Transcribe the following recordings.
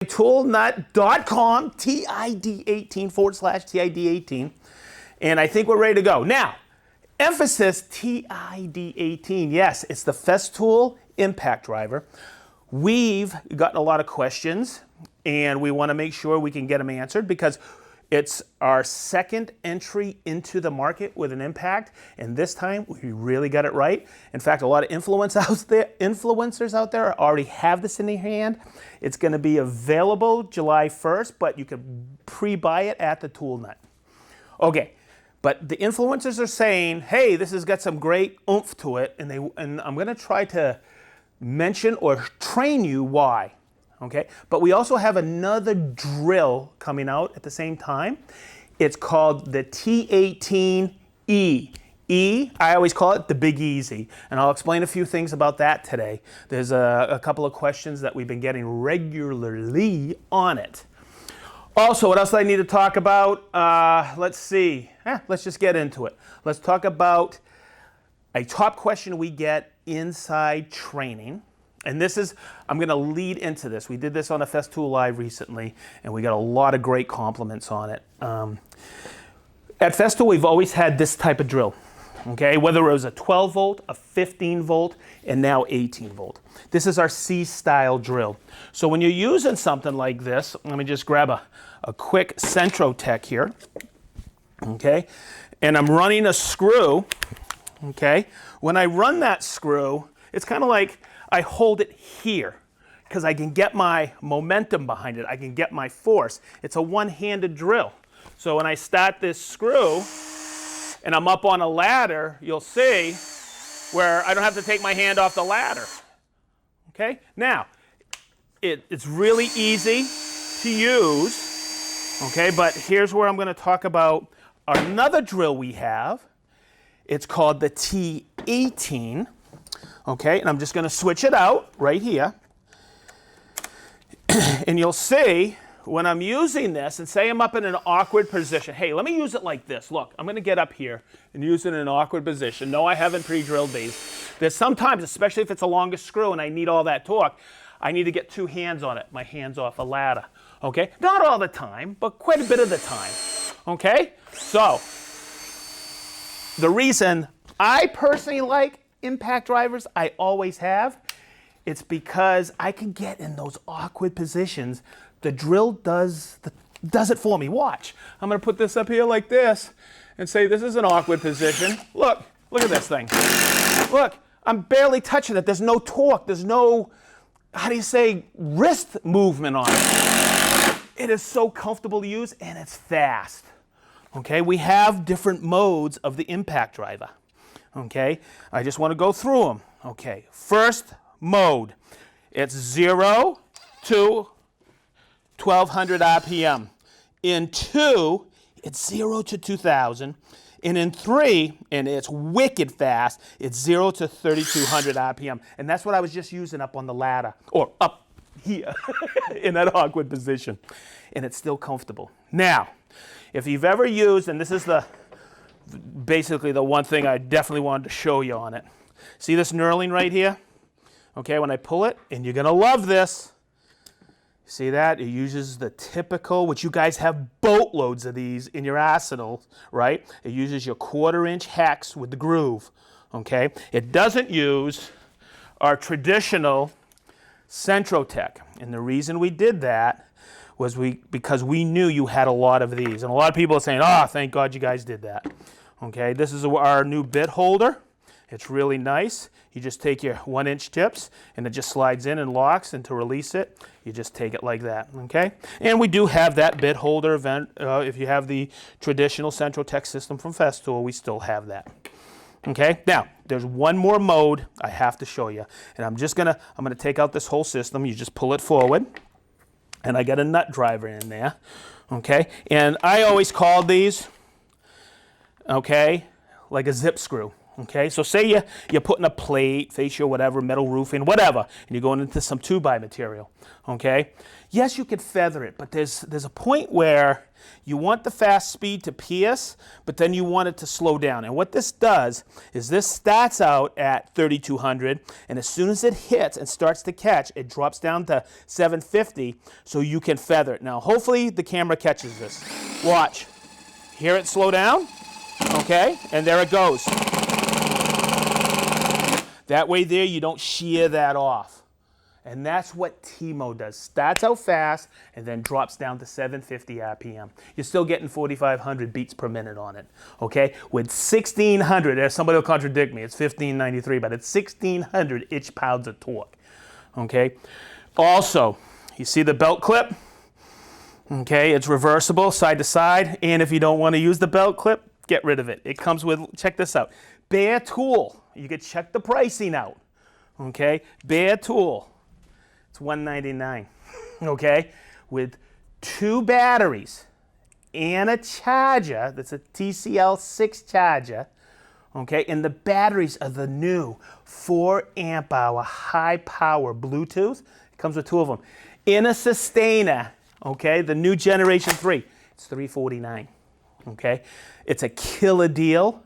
toolnut.com, TID18 / TID18. And I think we're ready to go. Now, emphasis TID18. Yes, it's the Festool impact driver. We've gotten a lot of questions and we want to make sure we can get them answered because it's our second entry into the market with an impact, and this time we really got it right. In fact, a lot of influencers out there already have this in their hand. It's going to be available July 1st, but you can pre-buy it at the Tool Nut. Okay, but the influencers are saying, hey, this has got some great oomph to it, and I'm going to try to mention or train you why. Okay, but we also have another drill coming out at the same time. It's called the T18E. I always call it the Big Easy, and I'll explain a few things about that today. There's a couple of questions that we've been getting regularly on it. Also, what else do I need to talk about? Let's see. Let's just get into it. Let's talk about a top question we get inside training. And this is, I'm going to lead into this. We did this on a Festool Live recently, and we got a lot of great compliments on it. At Festool, we've always had this type of drill, okay? Whether it was a 12 volt, a 15 volt, and now 18 volt. This is our C-style drill. So when you're using something like this, let me just grab a quick Centrotech here, okay? And I'm running a screw, okay? When I run that screw, it's kind of like I hold it here because I can get my momentum behind it. I can get my force. It's a one-handed drill. So when I start this screw and I'm up on a ladder, you'll see where I don't have to take my hand off the ladder. Okay? Now, it's really easy to use, okay? But here's where I'm going to talk about another drill we have. It's called the T18. Okay, and I'm just going to switch it out right here. And you'll see when I'm using this, and say I'm up in an awkward position. Hey, let me use it like this. Look, I'm going to get up here and use it in an awkward position. No, I haven't pre-drilled these. There's sometimes, especially if it's a longer screw and I need all that torque, I need to get two hands on it. My hands off a ladder. Okay, not all the time, but quite a bit of the time. Okay, so the reason I personally like impact drivers, I always have, it's because I can get in those awkward positions. The drill does it for me. Watch. I'm going to put this up here like this and say this is an awkward position. Look at this thing. Look, I'm barely touching it. There's no torque. There's no, how do you say, wrist movement on it. It is so comfortable to use and it's fast. Okay, we have different modes of the impact driver. Okay, I just want to go through them. Okay, first mode, it's 0 to 1200 RPM. In 2, it's 0 to 2000. And in 3, and it's wicked fast, it's 0 to 3200 RPM. And that's what I was just using up on the ladder, or up here in that awkward position. And it's still comfortable. Now, if you've ever used, and this is basically the one thing I definitely wanted to show you on it. See this knurling right here? Okay, when I pull it, and you're gonna love this. See that? It uses the typical, which you guys have boatloads of these in your arsenal, right? It uses your 1/4-inch hex with the groove, okay? It doesn't use our traditional Centrotech. And the reason we did that was because we knew you had a lot of these. And a lot of people are saying, oh, thank God you guys did that. Okay, this is our new bit holder. It's really nice. You just take your 1-inch tips and it just slides in and locks, and to release it, you just take it like that, okay? And we do have that bit holder event. If you have the traditional Centrotech system from Festool, we still have that. Okay, now there's one more mode I have to show you. And I'm gonna take out this whole system. You just pull it forward. And I got a nut driver in there, okay? And I always called these, okay, like a zip screw, Okay, so say you're putting a plate, fascia, whatever, metal roofing, whatever, and you're going into some 2x material, okay? Yes, you could feather it, but there's a point where you want the fast speed to pierce, but then you want it to slow down. And what this does is this starts out at 3,200, and as soon as it hits and starts to catch, it drops down to 750, so you can feather it. Now, hopefully the camera catches this. Watch. Hear it slow down? Okay, and there it goes. That way there you don't shear that off. And that's what T-Mode does. Starts out fast and then drops down to 750 RPM. You're still getting 4,500 beats per minute on it, okay? With 1,600, somebody will contradict me, it's 1,593, but it's 1,600 inch-pounds of torque, okay? Also, you see the belt clip? Okay, it's reversible side to side, and if you don't want to use the belt clip, get rid of it. It comes with, check this out, bare tool. You could check the pricing out, okay? Bare tool, it's $199, okay? With 2 batteries and a charger, that's a TCL 6 charger, okay? And the batteries are the new 4 amp hour high power Bluetooth. It comes with 2 of them. In a sustainer, okay, the new generation 3, it's $349, okay? It's a killer deal,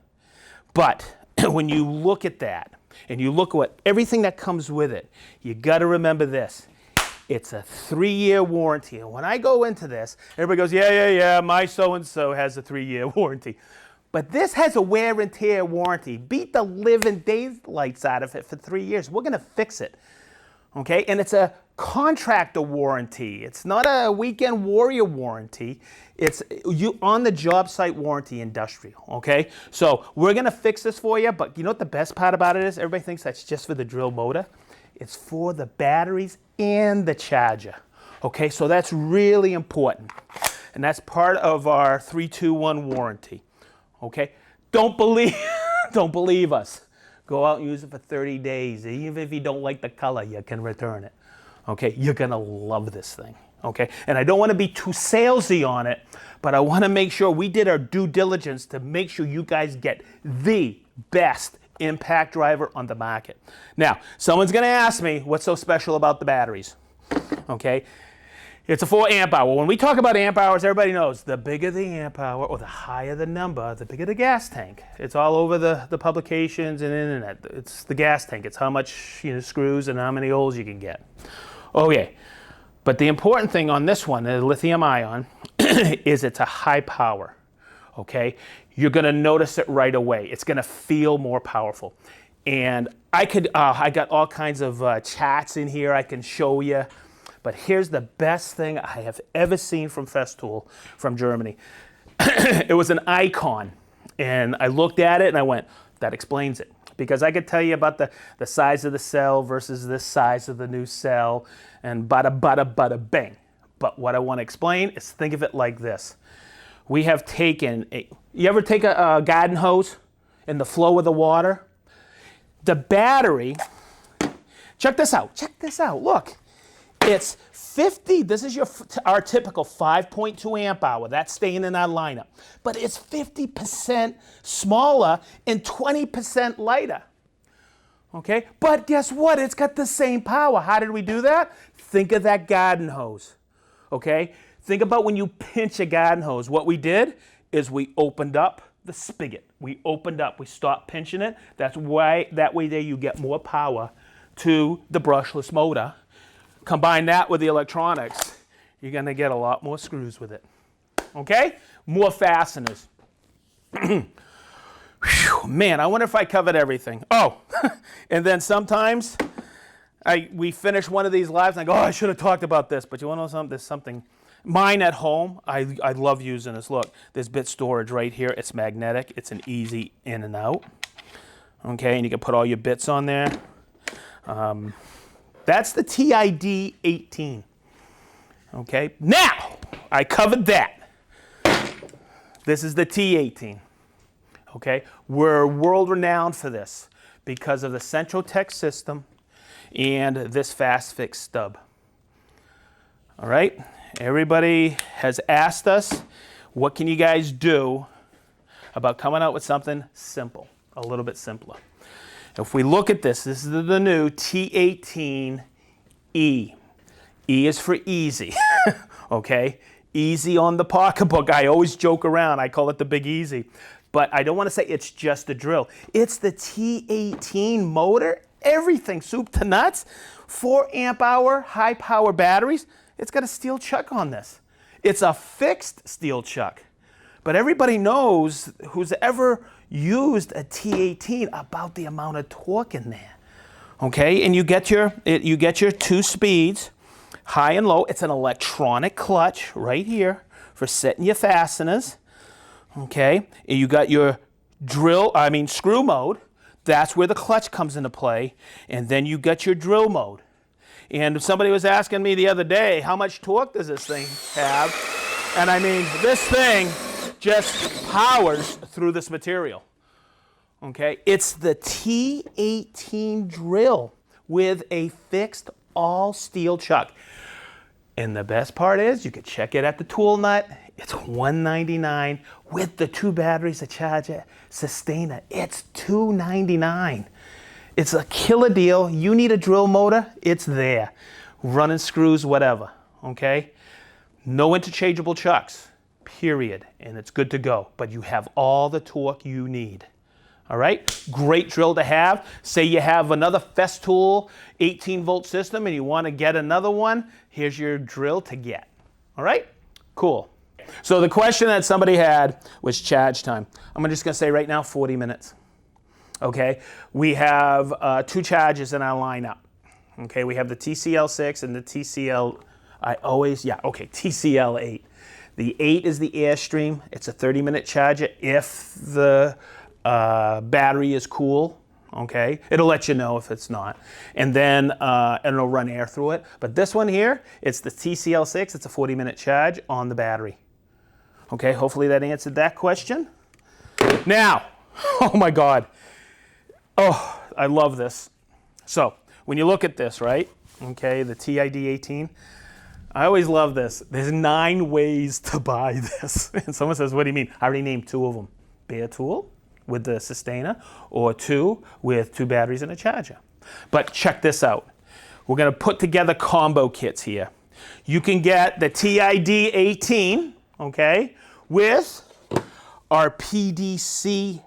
but when you look at that and you look at everything that comes with it, you got to remember this. It's a 3-year warranty. And when I go into this, everybody goes, yeah, my so-and-so has a 3-year warranty. But this has a wear and tear warranty. Beat the living daylights out of it for 3 years. We're going to fix it. Okay, and it's a contractor warranty. It's not a weekend warrior warranty. It's you on the job site warranty, industrial. Okay, so we're gonna fix this for you. But you know what the best part about it is? Everybody thinks that's just for the drill motor. It's for the batteries and the charger. Okay, so that's really important, and that's part of our 3-2-1 warranty. Okay, don't believe us. Go out and use it for 30 days. Even if you don't like the color, you can return it. Okay, you're gonna love this thing. Okay, and I don't want to be too salesy on it, but I want to make sure we did our due diligence to make sure you guys get the best impact driver on the market. Now, someone's gonna ask me, what's so special about the batteries? Okay, it's a 4 amp hour. When we talk about amp hours, everybody knows the bigger the amp hour or the higher the number, the bigger the gas tank. It's all over the publications and internet. It's the gas tank. It's how much screws and how many holes you can get. Okay, but the important thing on this one, the lithium ion, is it's a high power. Okay, you're gonna notice it right away. It's gonna feel more powerful. And I got all kinds of chats in here I can show you. But here's the best thing I have ever seen from Festool from Germany. It was an icon, and I looked at it and I went, that explains it. Because I could tell you about the size of the cell versus this size of the new cell, and bada bang. But what I want to explain is think of it like this. We have taken, you ever take a garden hose in the flow of the water? The battery, check this out, look. It's 50, this is our typical 5.2 amp hour. That's staying in our lineup. But it's 50% smaller and 20% lighter. Okay? But guess what? It's got the same power. How did we do that? Think of that garden hose. Okay? Think about when you pinch a garden hose. What we did is we opened up the spigot. We stopped pinching it. That way there you get more power to the brushless motor. Combine that with the electronics, you're going to get a lot more screws with it. Okay? More fasteners. Whew, man, I wonder if I covered everything. Oh, and then sometimes we finish one of these lives and I go, oh, I should have talked about this. But you want to know something? There's something. Mine at home, I love using this. Look, there's bit storage right here. It's magnetic. It's an easy in and out. Okay, and you can put all your bits on there. That's the TID 18. Okay, now I covered that. This is the T18. Okay, we're world renowned for this because of the Central Tech system and this fast fix stub. All right, everybody has asked us, what can you guys do about coming out with something simple? a little bit simpler. If we look at this, this is the new T18E. E is for easy, okay? Easy on the pocketbook. I always joke around. I call it the Big Easy. But I don't want to say it's just a drill. It's the T18 motor, everything, soup to nuts, 4 amp hour, high power batteries. It's got a steel chuck on this. It's a fixed steel chuck. But everybody knows, who's ever used a T18, about the amount of torque in there. Okay, and you get your 2 speeds, high and low. It's an electronic clutch right here for setting your fasteners. Okay, and you got your screw mode. That's where the clutch comes into play. And then you got your drill mode. And somebody was asking me the other day, how much torque does this thing have? And I mean, this thing just powers through this material. Okay, it's the T18 drill with a fixed all steel chuck. And the best part is, you can check it at the tool nut. It's $199 with the 2 batteries, a charger, sustainer. It's $299. It's a killer deal. You need a drill motor, it's there. Running screws, whatever, okay? No interchangeable chucks, period. And it's good to go. But you have all the torque you need. All right, great drill to have. Say you have another Festool 18-volt system and you want to get another one, here's your drill to get. All right, cool. So the question that somebody had was charge time. I'm just going to say right now 40 minutes. Okay, we have 2 charges in our lineup. Okay, we have the TCL6 and the TCL8. The 8 is the Airstream. It's a 30-minute charger if the battery is cool. Okay, it'll let you know if it's not, and then it'll run air through it. But this one here, it's the TCL6. It's a 40-minute charge on the battery. Okay, hopefully that answered that question. Now, oh my God, oh, I love this. So when you look at this, right? Okay, the TID 18. I always love this. There's 9 ways to buy this. And someone says, what do you mean? I already named 2 of them. Bare tool with the sustainer, or 2 with 2 batteries and a charger. But check this out. We're going to put together combo kits here. You can get the TID 18, okay, with our PDC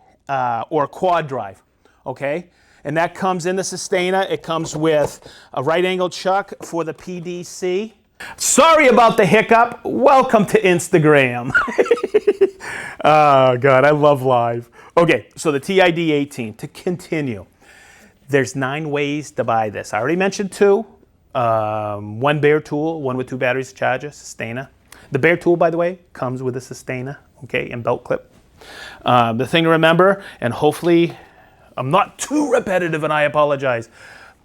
or quad drive, okay? And that comes in the sustainer. It comes with a right angle chuck for the PDC. Sorry about the hiccup. Welcome to Instagram. Oh, God, I love live. Okay, so the TID 18, to continue. There's 9 ways to buy this. I already mentioned 2. 1 bare tool, 1 with 2 batteries, charger, sustainer. The bare tool, by the way, comes with a sustainer, okay, and belt clip. The thing to remember, and hopefully I'm not too repetitive and I apologize,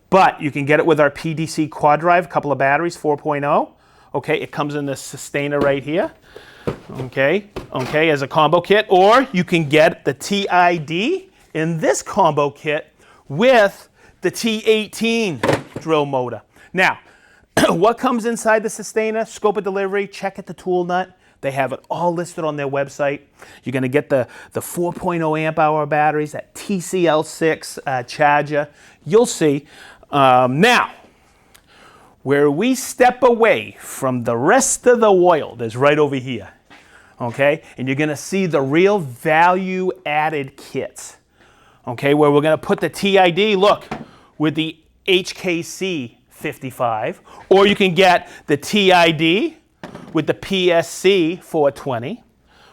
but you can get it with our PDC quad drive, a couple of batteries, 4.0. Okay, it comes in this sustainer right here. Okay, as a combo kit, or you can get the TID in this combo kit with the T18 drill motor. Now, what comes inside the sustainer, scope of delivery, check at the tool nut. They have it all listed on their website. You're going to get the 4.0 amp hour batteries, that TCL6 charger. You'll see. Now, where we step away from the rest of the world is right over here. Okay? And you're going to see the real value-added kits. Okay? Where we're going to put the TID, look, with the HKC 55, or you can get the TID with the PSC 420,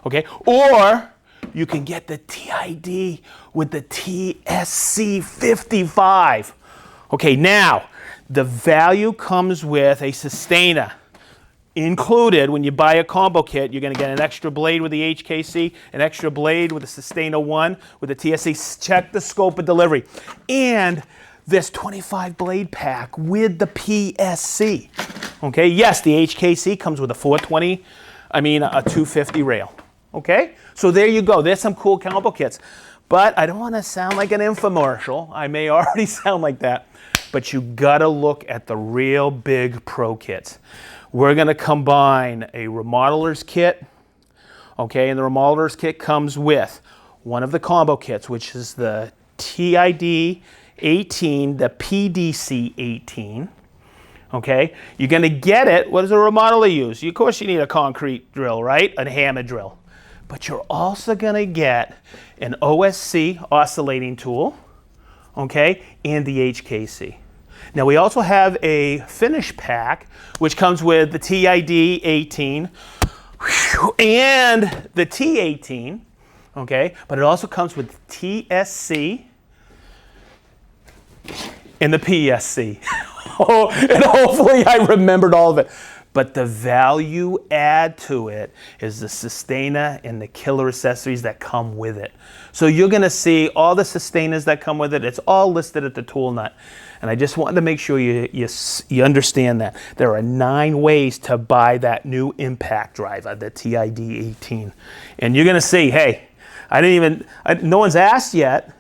okay? Or you can get the TID with the TSC 55. Okay, now, the value comes with a sustainer. Included, when you buy a combo kit, you're going to get an extra blade with the HKC, an extra blade with the Sustainer 1, with the TSC. Check the scope of delivery. And this 25 blade pack with the PSC. Okay, yes, the HKC comes with a 250 rail. Okay, so there you go. There's some cool combo kits. But I don't want to sound like an infomercial. I may already sound like that. But you got to look at the real big pro kits. We're going to combine a remodeler's kit. Okay, and the remodeler's kit comes with one of the combo kits, which is the TID 18, the PDC 18. Okay, you're going to get it. What does a remodeler use? Of course, you need a concrete drill, right? A hammer drill. But you're also going to get an OSC oscillating tool, okay, and the HKC. Now, we also have a finish pack, which comes with the TID 18 and the T18, okay, but it also comes with TSC and the PSC. Oh, and hopefully I remembered all of it. But the value add to it is the sustainer and the killer accessories that come with it. So you're going to see all the sustainers that come with it. It's all listed at the tool nut. And I just wanted to make sure you understand that. There are 9 ways to buy that new impact driver, the TID 18. And you're going to see, hey, no one's asked yet,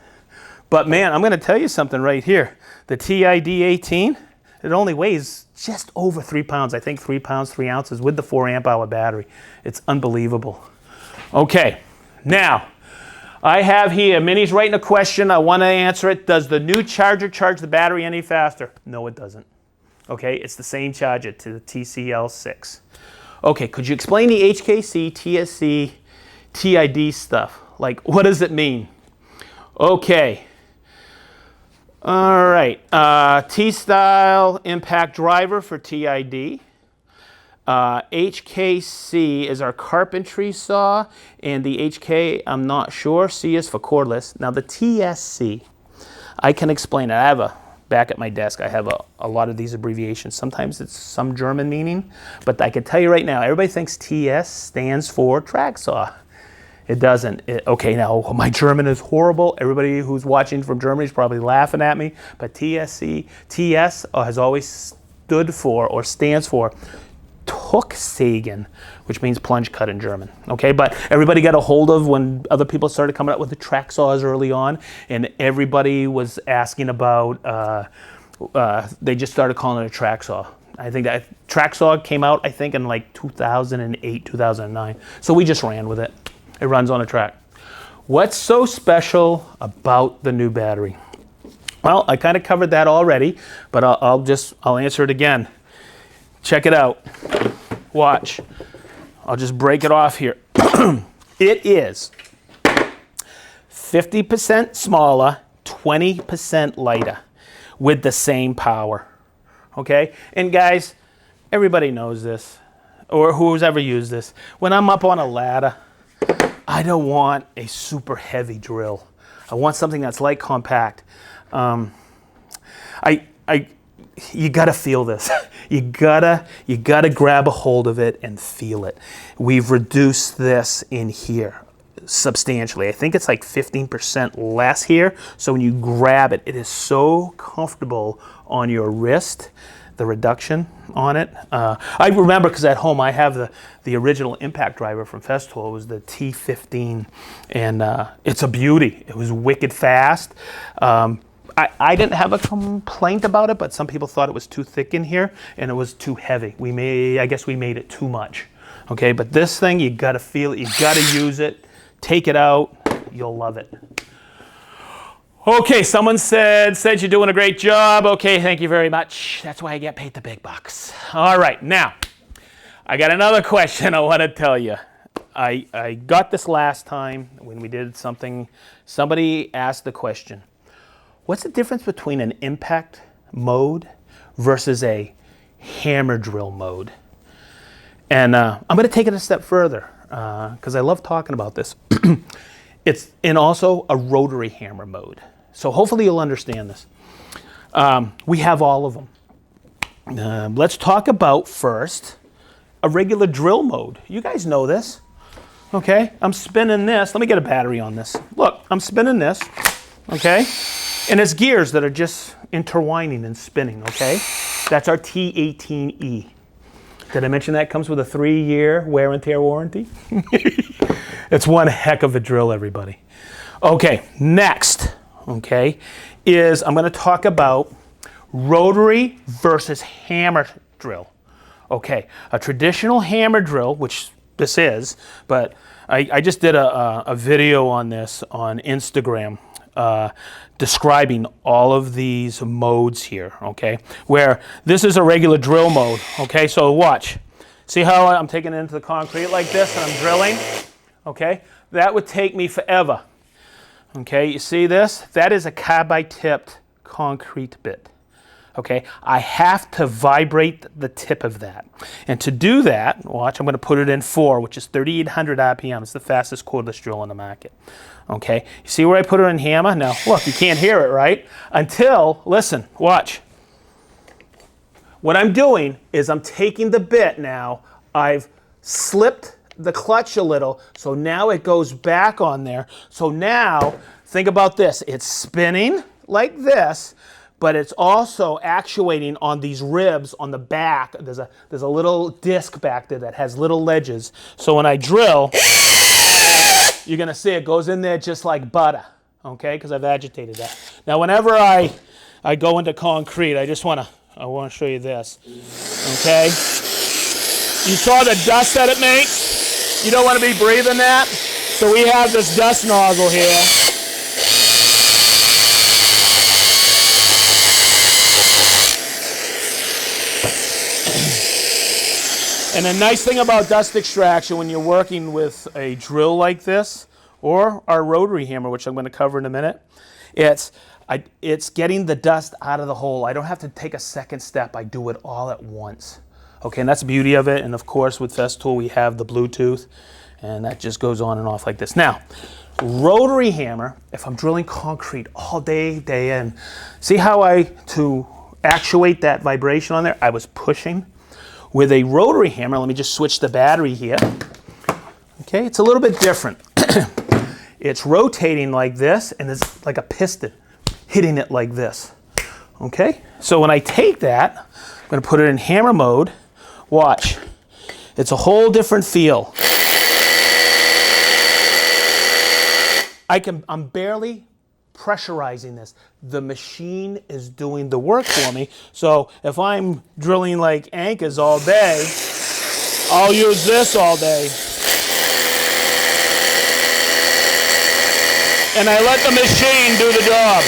but man, I'm going to tell you something right here. The TID 18, it only weighs just over 3 pounds. I think 3 pounds, 3 ounces with the 4 amp hour battery. It's unbelievable. Okay, now I have here, Minnie's writing a question. I want to answer it. Does the new charger charge the battery any faster? No, it doesn't. Okay, it's the same charger to the TCL6. Okay, could you explain the HKC, TSC, TID stuff? Like, what does it mean? Okay. All right, T-style impact driver for TID. HKC is our carpentry saw, and the HK, I'm not sure. C is for cordless. Now the TSC, I can explain it. Back at my desk, I have a lot of these abbreviations. Sometimes it's some German meaning, but I can tell you right now, everybody thinks TS stands for track saw. It doesn't. Okay, now my German is horrible. Everybody who's watching from Germany is probably laughing at me. But TS has always stood for or stands for Tuchsägen, which means plunge cut in German. Okay, but everybody got a hold of when other people started coming up with the track saws early on, and everybody was asking about. They just started calling it a track saw. I think that track saw came out, I think, in like 2008, 2009. So we just ran with it. It runs on a track. What's so special about the new battery? Well, I kind of covered that already, but I'll answer it again. Check it out. Watch. I'll just break it off here. It is 50% smaller, 20% lighter with the same power. Okay? And guys, everybody knows this, or who's ever used this. When I'm up on a ladder, I don't want a super heavy drill. I want something that's light, compact. You gotta feel this. You gotta grab a hold of it and feel it. We've reduced this in here substantially. I think it's like 15% less here. So when you grab it, it is so comfortable on your wrist. The reduction on it. I remember because at home I have the original impact driver from Festool. It was the T15, and it's a beauty. It was wicked fast. I didn't have a complaint about it, but some people thought it was too thick in here and it was too heavy. I guess we made it too much. Okay, but this thing, you gotta feel it, you gotta use it, take it out, you'll love it. Okay, someone said you're doing a great job. Okay, thank you very much. That's why I get paid the big bucks. All right, now, I got another question I want to tell you. I got this last time when we did something. Somebody asked the question, what's the difference between an impact mode versus a hammer drill mode? And I'm going to take it a step further because I love talking about this. It's in also a rotary hammer mode. So hopefully you'll understand this. We have all of them. Let's talk about first a regular drill mode. You guys know this. Okay, I'm spinning this. Let me get a battery on this. Look, I'm spinning this. Okay, and it's gears that are just intertwining and spinning. Okay, that's our T18E. Did I mention that comes with a 3-year wear and tear warranty? It's one heck of a drill, everybody. Okay, next, okay, is I'm going to talk about rotary versus hammer drill. Okay, a traditional hammer drill, which this is, but I just did a video on this on Instagram describing all of these modes here, okay? Where this is a regular drill mode, okay? So watch. See how I'm taking it into the concrete like this and I'm drilling, okay? That would take me forever, okay? You see this? That is a carbide-tipped concrete bit. Okay, I have to vibrate the tip of that. And to do that, watch, I'm going to put it in 4, which is 3,800 RPM. It's the fastest cordless drill on the market. Okay, you see where I put it in hammer? Now, look, you can't hear it, right? Until, listen, watch. What I'm doing is I'm taking the bit now, I've slipped the clutch a little, so now it goes back on there. So now, think about this. It's spinning like this, but it's also actuating on these ribs on the back. There's a little disc back there that has little ledges. So when I drill, you're gonna see it goes in there just like butter, okay? Because I've agitated that. Now whenever I go into concrete, I wanna show you this, okay? You saw the dust that it makes? You don't wanna be breathing that? So we have this dust nozzle here. And the nice thing about dust extraction when you're working with a drill like this, or our rotary hammer, which I'm going to cover in a minute, it's getting the dust out of the hole. I don't have to take a second step. I do it all at once. Okay, and that's the beauty of it. And of course, with Festool, we have the Bluetooth, and that just goes on and off like this. Now, rotary hammer, if I'm drilling concrete all day, day in, see how to actuate that vibration on there, I was pushing. With a rotary hammer, let me just switch the battery here. Okay, it's a little bit different. It's rotating like this, and it's like a piston hitting it like this. Okay, so when I take that, I'm going to put it in hammer mode. Watch, it's a whole different feel. I'm barely pressurizing this. The machine is doing the work for me. So if I'm drilling like anchors all day, I'll use this all day. And I let the machine do the job.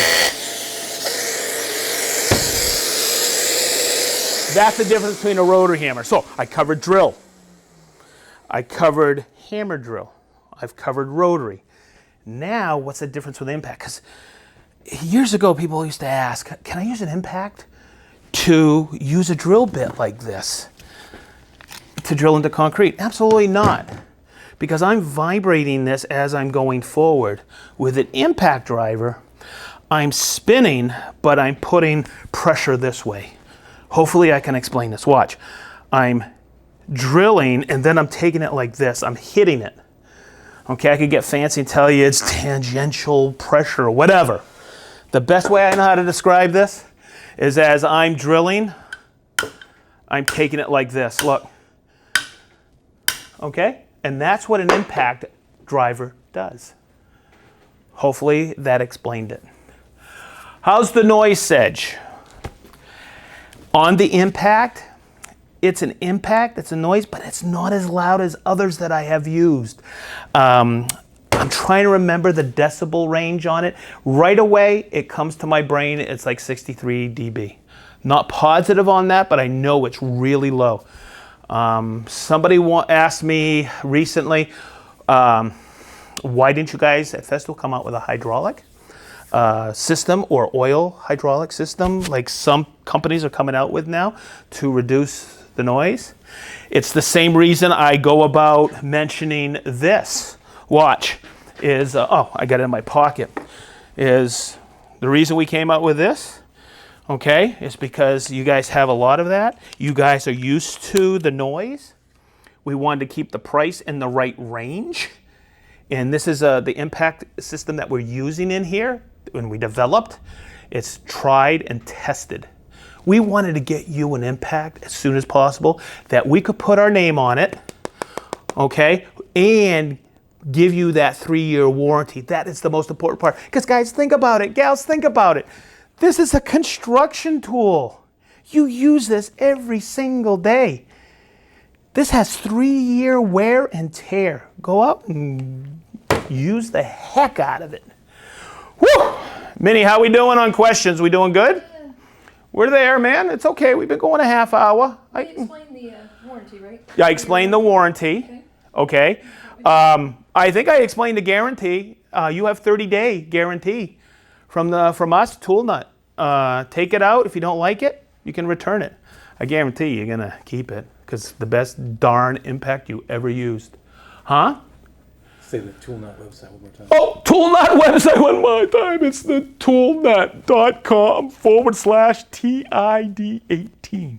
That's the difference between a rotary hammer. So I covered drill. I covered hammer drill. I've covered rotary. Now, what's the difference with impact? Because years ago, people used to ask, can I use an impact to use a drill bit like this to drill into concrete? Absolutely not. Because I'm vibrating this as I'm going forward. With an impact driver, I'm spinning, but I'm putting pressure this way. Hopefully I can explain this. Watch. I'm drilling, and then I'm taking it like this. I'm hitting it. Okay, I could get fancy and tell you it's tangential pressure or whatever. The best way I know how to describe this is as I'm drilling, I'm taking it like this. Look. Okay? And that's what an impact driver does. Hopefully that explained it. How's the noise sedge? On the impact, it's an impact, it's a noise, but it's not as loud as others that I have used. I'm trying to remember the decibel range on it. Right away, it comes to my brain, it's like 63 dB. Not positive on that, but I know it's really low. Somebody asked me recently, why didn't you guys at Festool come out with a hydraulic system or oil hydraulic system like some companies are coming out with now to reduce the noise? It's the same reason I go about mentioning this. Watch, oh, I got it in my pocket. Is the reason we came out with this, okay, is because you guys have a lot of that. You guys are used to the noise. We wanted to keep the price in the right range. And this is the impact system that we're using in here when we developed. It's tried and tested. We wanted to get you an impact as soon as possible that we could put our name on it, okay, and give you that 3-year warranty. That is the most important part. Because guys, think about it. Gals, think about it. This is a construction tool. You use this every single day. This has 3-year wear and tear. Go out and use the heck out of it. Woo! Minnie, how we doing on questions? We doing good? We're there, man. It's okay. We've been going a half hour. You explained the warranty, right? Yeah, I explained the warranty. Okay. I think I explained the guarantee. You have 30-day guarantee from us, Tool Nut. Take it out. If you don't like it, you can return it. I guarantee you're going to keep it because it's the best darn impact you ever used. Huh? Say the Tool Nut website one more time. Oh, Tool Nut website one more time. It's the toolnut.com/TID18.